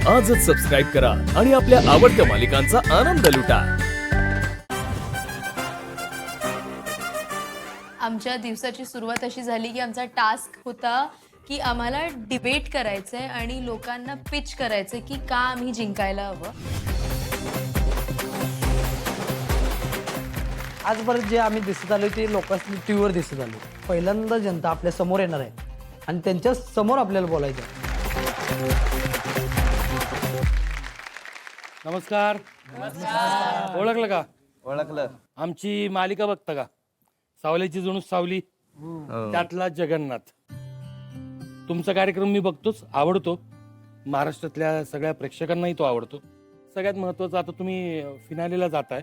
आजच सबस्क्राईब करा आणि आपल्या आवडत्या मालिकांचा आनंद लुटा. आमच्या दिवसाची सुरुवात अशी झाली की आमचा टास्क होता की आम्हाला डिबेट करायचंय आणि लोकांना पिच करायचंय की का आम्ही जिंकायला हवं. आजपर्यंत जे आम्ही दिसत आलो ते लोकांनी टीव्हीवर दिसत आलो. पहिल्यांदा जनता आपल्या समोर येणार आहे आणि त्यांच्या समोर आपल्याला बोलायचं आहे. नमस्कार. ओळखलं का? ओळखलं. आमची मालिका बघता का? सावलीची जणू सावली, त्यातला जगन्नाथ. तुमचा कार्यक्रम मी बघतोच, आवडतो. महाराष्ट्रातल्या सगळ्या प्रेक्षकांनाही तो आवडतो. सगळ्यात महत्वाचं, आता तुम्ही फिनालेला जाताय,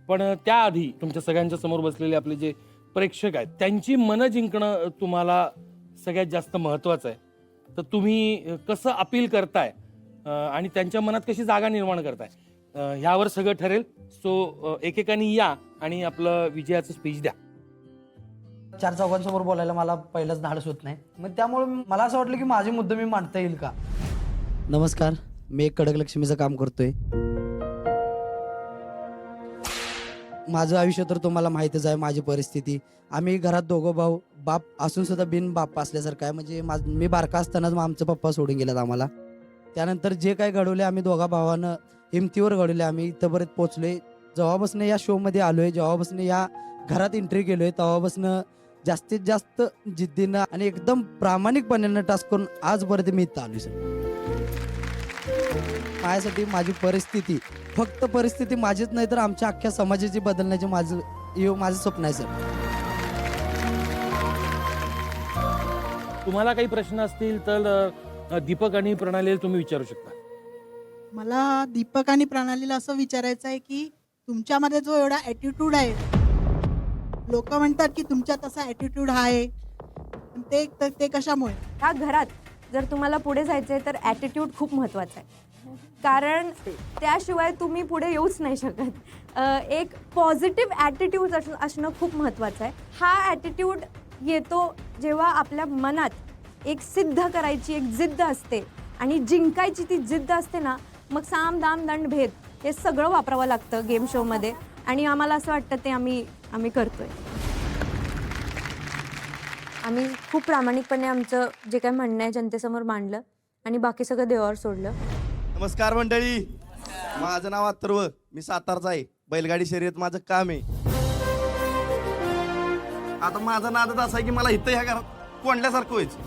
पण त्याआधी तुमच्या सगळ्यांच्या समोर बसलेले आपले जे प्रेक्षक आहेत त्यांची मनं जिंकणं तुम्हाला सगळ्यात जास्त महत्वाचं आहे. तर तुम्ही कसं अपील करताय आणि त्यांच्या मनात कशी जागा निर्माण करताय, ह्यावर सगळं ठरेल. सो एकेकाने या आणि आपलं विजयाचं स्पीच द्या. चार चौघांसमोर बोलायला मला पहिलंच धाडस होत नाही, मग त्यामुळे मला असं वाटलं की माझे मुद्दे मी मांडता येईल का. नमस्कार, मी एक कडक लक्ष्मीचं काम करतोय. माझं आयुष्य तर तुम्हाला माहितच आहे, माझी परिस्थिती. आम्ही घरात दोघं भाऊ, बाप असून सुद्धा बिन बाप असल्यासारखं आहे. म्हणजे मी बारका असतानाच आमचं पप्पा सोडून गेलात आम्हाला. त्यानंतर जे काही घडवले आम्ही दोघा भावानं हिमतीवर घडवले. आम्ही इथंपर्यंत पोहोचलोय. जेव्हापासून या शोमध्ये आलोय, जेव्हापासून या घरात एंट्री केलोय, तेव्हापासून जास्तीत जास्त जिद्दीनं आणि एकदम प्रामाणिकपणे टास्क करून आजपर्यंत मी इथं आलोय. सर, माझ्यासाठी माझी परिस्थिती, फक्त परिस्थिती माझीच नाही तर आमच्या अख्ख्या समाजाची बदलण्याचे माझं स्वप्न आहे. सर, तुम्हाला काही प्रश्न असतील तर दीपक आणि प्रणालीला तुम्ही विचारू शकता. मला दीपक आणि प्रणालीला असं विचारायचं आहे की तुमच्यामध्ये जो एवढा ॲटिट्यूड आहे, लोक म्हणतात की तुमच्यात असा ॲटिट्यूड आहे, ते कशामुळे? ह्या घरात जर तुम्हाला पुढे जायचं आहे तर ॲटिट्यूड खूप महत्त्वाचा आहे, कारण त्याशिवाय तुम्ही पुढे येऊच नाही शकत. एक पॉझिटिव्ह ॲटिट्यूड असणं खूप महत्त्वाचं आहे. हा ॲटिट्यूड येतो जेव्हा आपल्या मनात एक सिद्ध करायची एक जिद्द असते आणि जिंकायची ती जिद्द असते ना, मग साम दाम दंड भेद हे सगळं वापरावं लागतं गेम शोमध्ये. आणि आम्हाला असं वाटतं ते आम्ही करतोय. आम्ही खूप प्रामाणिकपणे आमचं जे काही म्हणणं आहे जनतेसमोर मांडलं आणि बाकी सगळं देवावर सोडलं. नमस्कार मंडळी, माझं नाव अथर्व, मी सातारचा आहे. बैलगाडी शर्यत माझं काम आहे. आता माझा नादच असा आहे की मला इथं ह्या घरात कोंडल्यासारखं व्हायचं,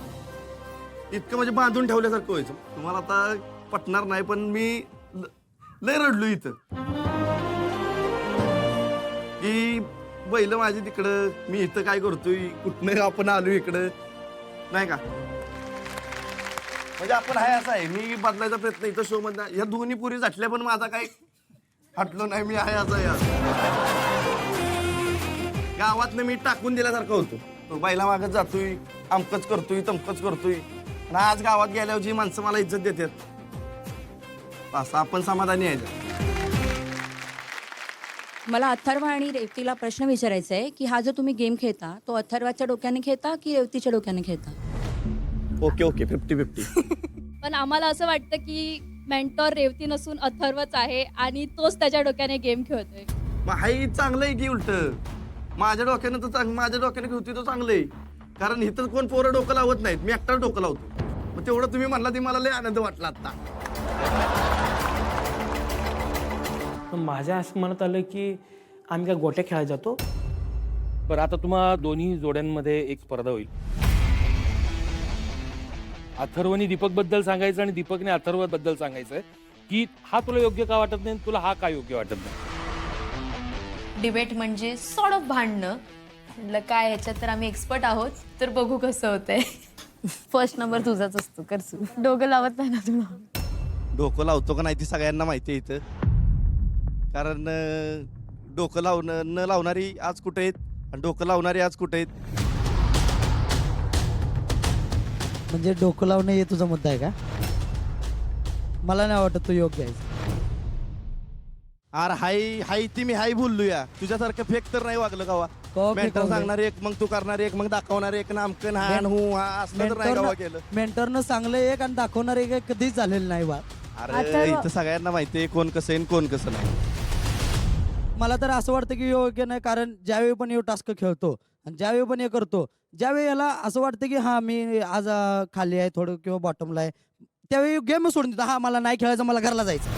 इतकं म्हणजे बांधून ठेवल्यासारखं व्हायचं. तुम्हाला आता पटणार नाही, पण मी लय रडलो इथं की बैल माझी तिकडं, मी इथं काय करतोय, कुठनं आपण आलो इकडं, नाही का. म्हणजे आपण आहे असं आहे. मी बदलायचा प्रयत्न इथं शो मध्ये, या दोन्ही पुरी झाटल्या पण माझा काही हटलो नाही. मी आहे असं आहे. गावातनं मी टाकून दिल्यासारखं होतो. तो बैला मागत जातोय, अमकच करतोय, तमकच करतोय. आणि आज गावात गेल्यावर जी माणसं मला इज्जत देतात, असं आपण समाधानी आहे. मला अथर्व आणि रेवतीला प्रश्न विचारायचा आहे की हा जो तुम्ही गेम खेळता तो अथर्वाच्या डोक्याने खेळता की रेवतीच्या डोक्याने खेळता? ओके 50-50. पण आम्हाला असं वाटतं की मेंटॉर रेवती नसून अथर्वच आहे आणि तोच त्याच्या डोक्याने गेम खेळतोय. मग हाही चांगलं आहे की उलट माझ्या डोक्यानं तर माझ्या डोक्याने खेळतोय तो चांगलं आहे. कारण इथं कोण पोरं डोकं लावत नाहीत, मी एकटा डोकं लावतो. मग तेवढं तुम्ही म्हणला ते मला लय आनंद वाटला आता. माझ्या असं म्हणत आलं की आम्ही काय गोट्या खेळायला जातो. बरं, आता तुम्हा दोन्ही जोड्यांमध्ये एक स्पर्धा होईल. अथर्वने दीपक बद्दल सांगायचं आणि दीपकने अथर्व बद्दल सांगायचं की हा तुला योग्य का वाटत नाही, तुला हा का योग्य वाटत नाही. डिबेट म्हणजे सॉर्ट ऑफ भांडणं. म्हटलं काय ह्याच्यात तर आम्ही एक्सपर्ट आहोत, तर बघू कसं होतंय. फर्स्ट नंबर तुझाच असतो, करसू. डोकं लावत नाही ना तुला? डोकं लावतो का नाही ती सगळ्यांना माहिती आहे इथं. कारण डोकं न लावणारी आज कुठे आहेत आणि डोकं लावणारी आज कुठे आहेत. म्हणजे डोकं लावणं हे तुझा मुद्दा आहे का? मला नाही वाटत तू योग्य आहे. अरे हाय ती मी हाय बोललो या. तुझ्यासारखं फेक तर नाही वागलं गावा. मेंटर सांगणार एक, मग तू करणार एक, मग दाखवणार एक, नामकन हा असलं तर नाही गावा केलं. मेंटरनं सांगलं एक आणि दाखवणार एक कधीच झालेलं नाही बा. अरे अथर्व- इथं सगळ्यांना माहिती आहे कोण कसं आहे आणि कोण कसं नाही. मला तर असं वाटतं की योग्य नाही, कारण ज्यावेळी पण हे टास्क खेळतो आणि ज्यावेळी पण हे करतो, ज्यावेळी याला असं वाटतं की हा मी आज खाली आहे थोडं किंवा बॉटमला आहे, त्यावेळी गेम सोडून देतो. हा मला नाही खेळायचं, मला घरला जायचं.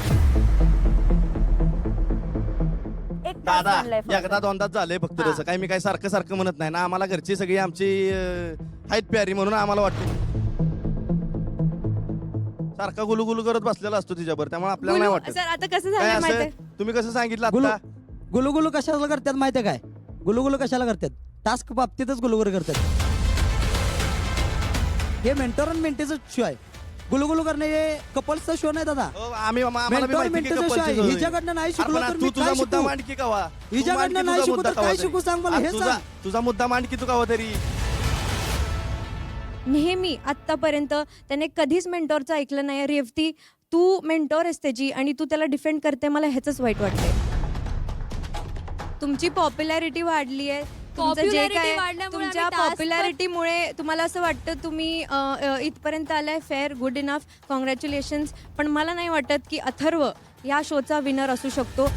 एक तास दादा बनलाय फक्त. एकदा दोनदाच झालंय फक्त हा. तसं काही मी काही सारखं सारखं म्हणत नाही ना. आम्हाला घरची सगळी आमची आहेत प्यारी म्हणून आम्हाला वाटतं सारखा गुलुगुलू करत बसलेला असतो तिच्यावर, त्यामुळे आपल्याला नाही वाटत सर आता कसं काय झालं असं माहिती तुम्ही कसं सांगितलं गुलू आता. गुलुगुलू कशाला करतात माहिती आहे काय? गुलुगुलू कशाला करतात? टास्क बाबतीतच गुलुगुलू करतात. हे मेंटॉर आणि मेंटेचा शो आहे. गुलुगुलू करणे हे कपल्सचा शो नाही दादा. हो, आम्ही आम्हाला बी मेंटॉर माहिती की मेंटेचा शो couple आहे. ची जोडी. हिच्याकडनं नाही शिकलो अरे पण तर तू मी तुझा काय मुद्दा शिकू? मांड की कवा तू हिच्याकडनं मांड की नाही तुझा शिकू मुद्दा तर कवा काय तरी. शिकू सांग मला, अरे हे तुझा- सांग. तुझा मुद्दा मांड की तू कवा तरी. नेहमी आत्तापर्यंत त्याने कधीच मेंटॉरचं ऐकलं नाही. रेवती तू मेंटॉर आहेस त्याची आणि तू त्याला डिफेंड करते, मला ह्याच वाईट वाटतंय. तुमची पॉप्युलॅरिटी वाढली आहे. तुमचं जे Popularity काय वाढल्यामुळे तुमच्या आम्ही task पॉप्युलॅरिटीमुळे तुम्हाला असं वाटतं तुम्ही इथपर्यंत आलाय, फेअर, गुड इनफ, कॉंग्रॅच्युलेशन्स. पण मला नाही वाटत की अथर्व या शोचा विनर असू शकतो.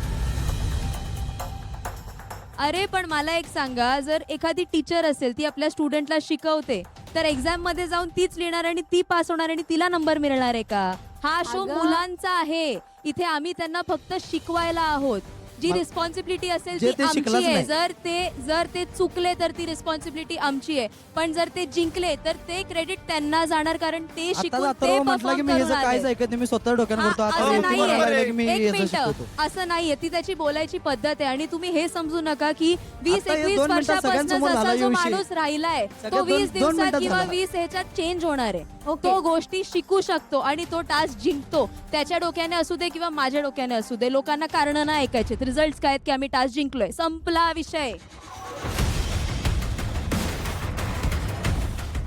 अरे पण मला एक सांगा, जर एखादी टीचर असेल ती आपल्या स्टुडंटला शिकवते तर एक्झाम मध्ये जाऊन तीच लिहिणार आणि ती पास होणार आणि तिला नंबर मिळणार आहे का? हा शो अगं- मुलांचा आहे. इथे आम्ही त्यांना फक्त शिकवायला आहोत. जी रिस्पॉन्सिबिलिटी असेल जे ती ते आमची शिकलंच आहे. नाही. जर ते चुकले तर ती रिस्पॉन्सिबिलिटी आमची आहे. पण जर ते जिंकले तर ते क्रेडिट त्यांना जाणार, कारण ते आता शिकून जातो ते म्हटलं की मी perform ह्याचं करून काहीच आले. ऐकत नाही, मी स्वतः डोक्यानं करतो. हा, आता असं युट्यूबवर नाहीये. बघायला की मी एक याचं मिनिट, शिकवतो. असं नाहीये. ती त्याची बोलायची पद्धत आहे आणि तुम्ही हे समजू नका की 20-21 आता हे 2 मिनिटात वर्षापासून सगळ्यांसमोर जसा झाला जो विषय. माणूस राहिलाय सगळ्यात तो 20 दोन दिवसात मिनिटात किंवा झाला. 20 ह्याच्यात चेंज होणार आहे. ओके. तो गोष्टी शिकू शकतो आणि तो टास्क जिंकतो. त्याच्या डोक्याने असू दे किंवा माझ्या डोक्याने असू दे, लोकांना कारण नाही ऐकायचे. रिझल्ट काय आहेत की आम्ही टास्क जिंकलोय, संपला विषय.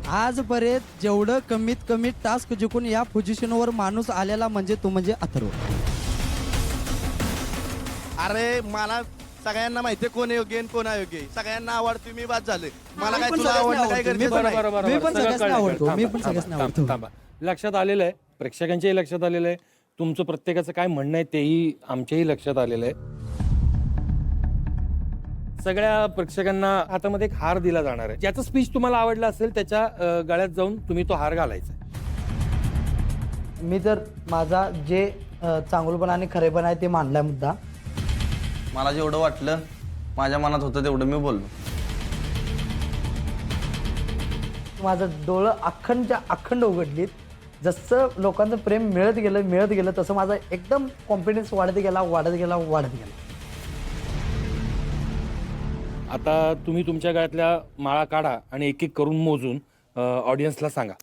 आजपर्यंत जेवढं कमीत कमी टास्क जिंकून या पोझिशनवर माणूस आलेला म्हणजे तो म्हणजे अथर्व. अरे मला सगळ्यांना माहितीये कोण योग्य आणि कोण अयोग्य आहे. सगळ्यांना आवडतो मी, बाद झाले. मला मी काय पण तुला सगळ्यांना आवडलं काय आवडतो. मी गरजेचं पण- नाही. मी पण सगळं सगळ्यांना कळलं, आवडतो. कळलं. मी पण थांबा, सगळ्यांना थांबा, आवडतो. थांबा. लक्षात आलेलं आहे, प्रेक्षकांच्याही लक्षात आलेलं आहे, तुमचं प्रत्येकाचं काय म्हणणं आहे तेही आमच्याही लक्षात आलेलं आहे. सगळ्या प्रेक्षकांना हातामध्ये एक हार दिला जाणार आहे. ज्याचं स्पीच तुम्हाला आवडलं असेल त्याच्या गळ्यात जाऊन तुम्ही तो हार घालायचा. मी तर माझा जे चांगलपणा आणि खरेपण आहे ते मांडलाय मुद्दा. मला जेवढं वाटलं माझ्या मनात होतं तेवढं मी बोललो. माझं डोळं अखंड उघडलीत. जसं लोकांचं प्रेम मिळत गेलं तसं माझा एकदम कॉन्फिडन्स वाढत गेला. आता तुम्ही तुमच्या गळ्यातल्या माळा काढा आणि एक एक करून मोजून ऑडियन्सला सांगा.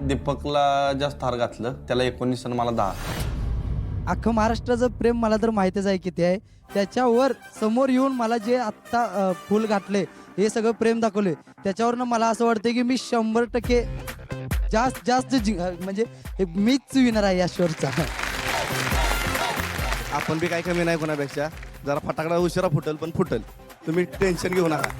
दीपकला जास्त हार घातलं, त्याला 19 आणि मला 10. अख्खं महाराष्ट्राचं प्रेम मला तर माहितीच आहे किती आहे. त्याच्यावर समोर येऊन मला जे आत्ता फुल घातले, हे सगळं प्रेम दाखवले, त्याच्यावरनं मला असं वाटतं की मी 100% जास्त म्हणजे मीच विनर आहे या शोचा. आपण बी काही कमी नाही कोणापेक्षा. जरा फटाकडा उशिरा फुटल पण फुटल, तुम्ही टेन्शन घेऊ नका.